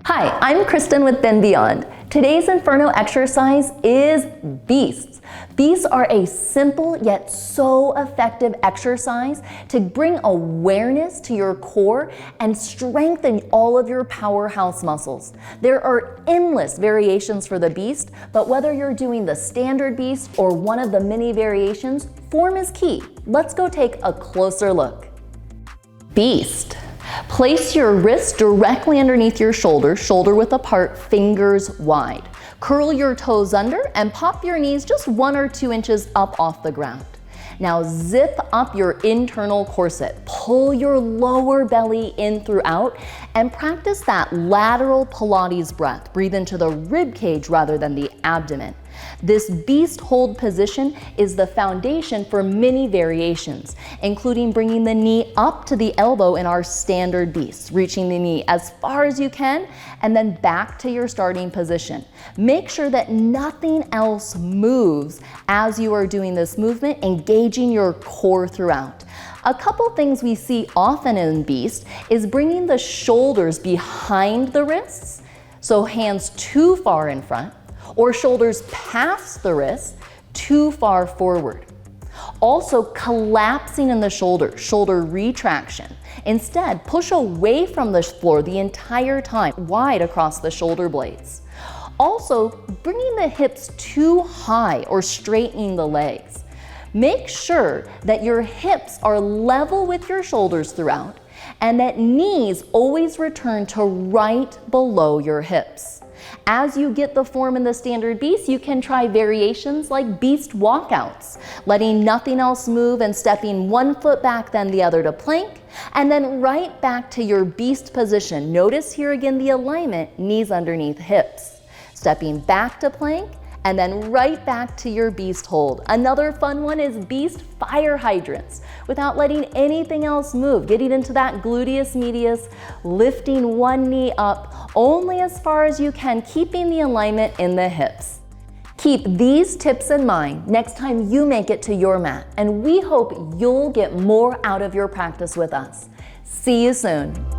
Hi, I'm Kristyn with Then Beyond. Today's Inferno exercise is beasts. Beasts are a simple yet so effective exercise to bring awareness to your core and strengthen all of your powerhouse muscles. There are endless variations for the beast, but whether you're doing the standard beast or one of the many variations, form is key. Let's go take a closer look. Beast. Place your wrist directly underneath your shoulder, shoulder width apart, fingers wide. Curl your toes under and pop your knees just 1 or 2 inches up off the ground. Now zip up your internal corset. Pull your lower belly in throughout and practice that lateral Pilates breath. Breathe into the rib cage rather than the abdomen. This beast hold position is the foundation for many variations, including bringing the knee up to the elbow in our standard beast, reaching the knee as far as you can, and then back to your starting position. Make sure that nothing else moves as you are doing this movement, engaging your core throughout. A couple things we see often in beast is bringing the shoulders behind the wrists, so hands too far in front, or shoulders past the wrists, too far forward. Also collapsing in the shoulder retraction. Instead, push away from the floor the entire time, wide across the shoulder blades. Also, bringing the hips too high or straightening the legs. Make sure that your hips are level with your shoulders throughout and that knees always return to right below your hips. As you get the form in the standard beast, you can try variations like beast walkouts, letting nothing else move and stepping 1 foot back then the other to plank, and then right back to your beast position. Notice here again the alignment, knees underneath hips. Stepping back to plank, and then right back to your beast hold. Another fun one is beast fire hydrants. Without letting anything else move, getting into that gluteus medius, lifting one knee up only as far as you can, keeping the alignment in the hips. Keep these tips in mind next time you make it to your mat, and we hope you'll get more out of your practice with us. See you soon.